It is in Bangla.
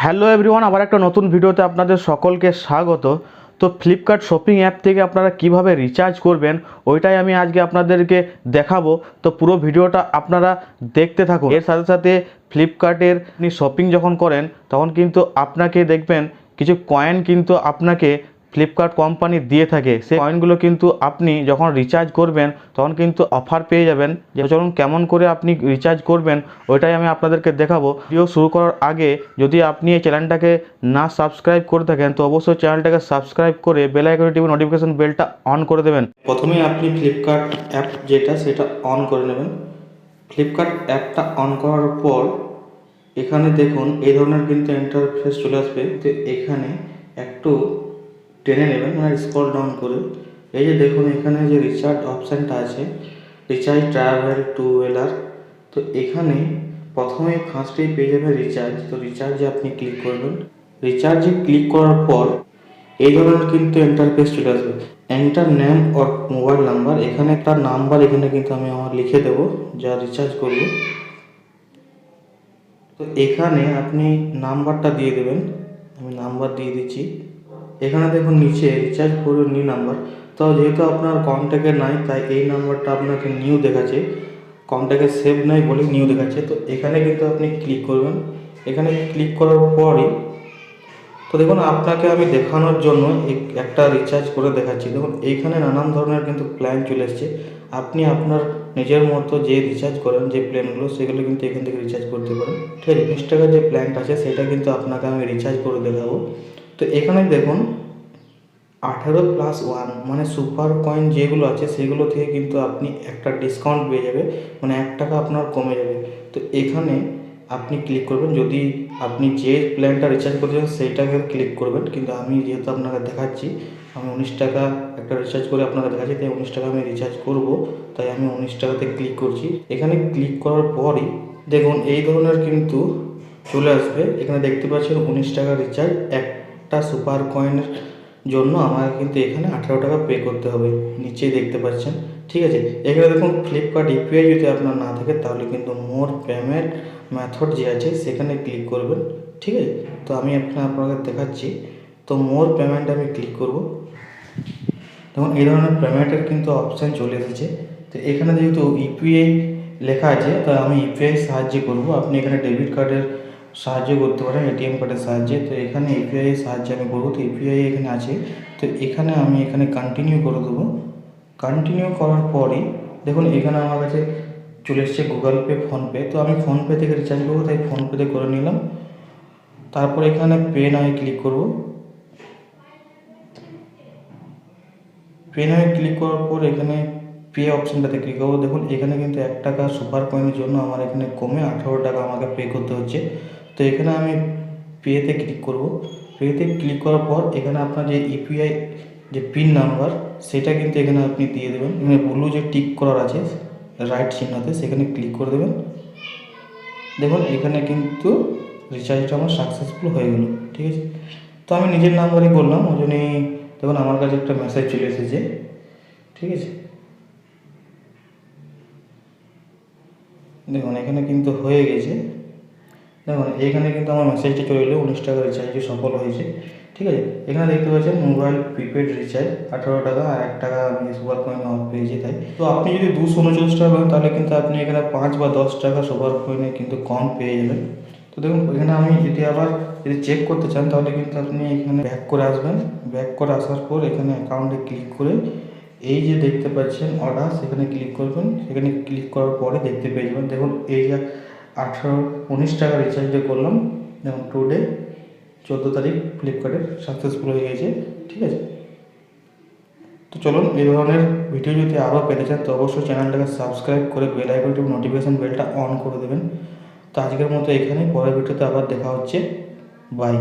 হ্যালো এভরিওয়ান, আবার একটা নতুন ভিডিওতে আপনাদের সকলকে স্বাগত। তো ফ্লিপকার্ট শপিং অ্যাপ থেকে আপনারা কিভাবে রিচার্জ করবেন ওইটাই আমি আজকে আপনাদেরকে দেখাবো। তো পুরো ভিডিওটা আপনারা দেখতে থাকুন। এর সাথে সাথে ফ্লিপকার্টের আপনি শপিং যখন করেন তখন কিন্তু আপনাকে দেখবেন কিছু কয়েন কিন্তু আপনাকে ফ্লিপকার্ট কোম্পানি দিয়ে থাকে। সেই কয়েনগুলো কিন্তু আপনি যখন রিচার্জ করবেন তখন কিন্তু অফার পেয়ে যাবেন। যে চলুন কেমন করে আপনি রিচার্জ করবেন ওইটাই আমি আপনাদেরকে দেখাবো। ভিডিও শুরু করার আগে যদি আপনি এই চ্যানেলটাকে না সাবস্ক্রাইব করে থাকেন তো অবশ্যই চ্যানেলটাকে সাবস্ক্রাইব করে বেল আইকনে টিপে নোটিফিকেশন বেলটা অন করে দেবেন। প্রথমে আপনি ফ্লিপকার্ট অ্যাপ যেটা সেটা অন করে নেবেন। ফ্লিপকার্ট অ্যাপটা অন করার পর এখানে দেখুন এই ধরনের কিন্তু ইন্টারফেস চলে আসবে। তো এখানে একটু টেনে নেবেন, মানে স্ক্রল ডাউন করে এই যে দেখুন এখানে যে রিচার্জ অপশানটা আছে, রিচার্জ ট্রাভেল টু হুইলার। তো এখানে প্রথমে ফার্স্টেই পেয়ে যাবেন রিচার্জ। তো রিচার্জে আপনি ক্লিক করবেন। রিচার্জে ক্লিক করার পর এই ধরনের কিন্তু ইন্টারফেস চলে আসবে। Enter name or mobile number, এখানে একটা নাম্বার এখানে কিন্তু আমি আমার লিখে দেবো যা রিচার্জ করব। তো এখানে আপনি নাম্বারটা দিয়ে দেবেন, আমি নাম্বার দিয়ে দিচ্ছি। এখানে দেখুন নিচে রিচার্জ ফর নিউ নাম্বার। তো যেহেতু আপনার কন্ট্যাক্টে নাই তাই এই নাম্বারটা আপনাকে নিউ দেখাচ্ছে, কন্ট্যাক্টে সেভ নাই বলে নিউ দেখাচ্ছে। তো এখানে কিন্তু আপনি ক্লিক করবেন। এখানে ক্লিক করার পরই তো দেখুন আপনাকে আমি দেখানোর জন্য একটা রিচার্জ করে দেখাচ্ছি। দেখুন এইখানে নানান ধরনের কিন্তু প্ল্যান চলে এসছে। আপনি আপনার নিজের মতো যে রিচার্জ করেন যে প্ল্যানগুলো সেগুলো কিন্তু এখান থেকে রিচার্জ করতে পারেন। ঠিক আছে, 20 টাকার যে প্ল্যানটা আছে সেটা কিন্তু আপনাকে আমি রিচার্জ করে দেখাবো। তো এখানে দেখুন 18+1 মানে সুপার কয়েন যেগুলো আছে সেগুলো থেকে কিন্তু আপনি একটা ডিসকাউন্ট পেয়ে যাবে, মানে 1 টাকা আপনার কমে যাবে। তো এখানে আপনি ক্লিক করবেন। যদি আপনি যে প্ল্যানটা রিচার্জ করছেন সেইটাকে ক্লিক করবেন, কিন্তু আমি যেহেতু আপনাকে দেখাচ্ছি আমি 19 টাকা একটা রিচার্জ করে আপনাকে দেখাচ্ছি, তাই 19 টাকা আমি রিচার্জ করব, তাই আমি 19 টাকাতে ক্লিক করছি। এখানে ক্লিক করার পরই দেখুন এই ধরনের কিন্তু চলে আসবে। এখানে দেখতে পাচ্ছেন 19 টাকা রিচার্জ, একটা সুপার কয়েনের জন্য আমাকে কিন্তু এখানে 18 টাকা পে করতে হবে, নিচেই দেখতে পাচ্ছেন। ঠিক আছে, এখানে দেখুন ফ্লিপকার্ট ইউপিআই যদি আপনার না থাকে তাহলে কিন্তু মোর পেমেন্ট মেথড যে আছে সেখানে ক্লিক করবেন। ঠিক আছে, তো আমি আপনাকে দেখাচ্ছি। তো মোর পেমেন্ট আমি ক্লিক করব। দেখুন এই ধরনের পেমেন্টের কিন্তু অপশান চলে এসেছে। তো এখানে যেহেতু ইউপিআই লেখা আছে তাই আমি ইউপিআই সাহায্যে করব। আপনি এখানে ডেবিট কার্ডের সাহায্য করতে পারেন, এটিএম কার্ডের সাহায্যে। তো এখানে ইউপিআই সাহায্যে আমি করবো। তো ইউপিআই এখানে আছে, তো এখানে আমি এখানে কন্টিনিউ করে দেবো। কন্টিনিউ করার পরই দেখুন এখানে আমার কাছে চলে এসছে গুগল পে, ফোনপে। তো আমি ফোনপে থেকে রিচার্জ করবো তাই ফোনপেতে করে নিলাম। তারপর এখানে পে নাও ক্লিক করব। পে নাও ক্লিক করার পর এখানে পে অপশানটাতে ক্লিক করবো। দেখুন এখানে কিন্তু 1 টাকা সুপার কয়েনের জন্য আমার এখানে কমে 18 টাকা আমাকে পে করতে হচ্ছে। তো এখানে আমি পেতে ক্লিক করব। পেতে ক্লিক করার পর এখানে আপনার যে ইউপিআই যে পিন নাম্বার সেটা কিন্তু এখানে আপনি দিয়ে দেবেন। মানে ব্লু যে টিক করার আছে রাইট চিহ্নতে সেখানে ক্লিক করে দেবেন। দেখুন এখানে কিন্তু রিচার্জটা আমার সাকসেসফুল হয়ে গেল। ঠিক আছে, তো আমি নিজের নাম্বারই করলাম, ওই জন্যই দেখুন আমার কাছে একটা মেসেজ চলে এসেছে। ঠিক আছে, দেখুন এখানে কিন্তু হয়ে গেছে। দেখুন এইখানে কিন্তু আমার মেসেজটা চলে এলো 19 টাকা রিচার্জে সফল হয়েছে। ঠিক আছে, এখানে দেখতে পাচ্ছেন মোবাইল প্রিপেড রিচার্জ 18 টাকা আর 1 টাকা আমি সুপার কয়েন অফ পেয়েছি। তাই তো আপনি যদি 239 টাকা করেন তাহলে কিন্তু আপনি এখানে 5 বা 10 টাকা সুপার কয়েনে কিন্তু কম পেয়ে যাবেন। তো দেখুন এখানে আমি যদি চেক করতে চান তাহলে কিন্তু আপনি এখানে ব্যাক করে আসবেন। ব্যাক করে আসার পর এখানে অ্যাকাউন্টে ক্লিক করে এই যে দেখতে পাচ্ছেন অর্ডার সেখানে ক্লিক করবেন। সেখানে ক্লিক করার পরে দেখতে পেয়ে যাবেন। দেখুন এই যে 19 টাকা রিচার্জটা করলাম, যেমন টুডে 14 তারিখ ফ্লিপকার্টে সাকসেসফুল হয়ে গেছে। ঠিক আছে, তো চলুন এই ধরনের ভিডিও যদি আরও পেতে চান তো অবশ্যই চ্যানেলটাকে সাবস্ক্রাইব করে বেল আইকনটি নোটিফিকেশান বেলটা অন করে দেবেন। তো আজকের মতো এখানেই, পরের ভিডিওতে আবার দেখা হচ্ছে। বাই।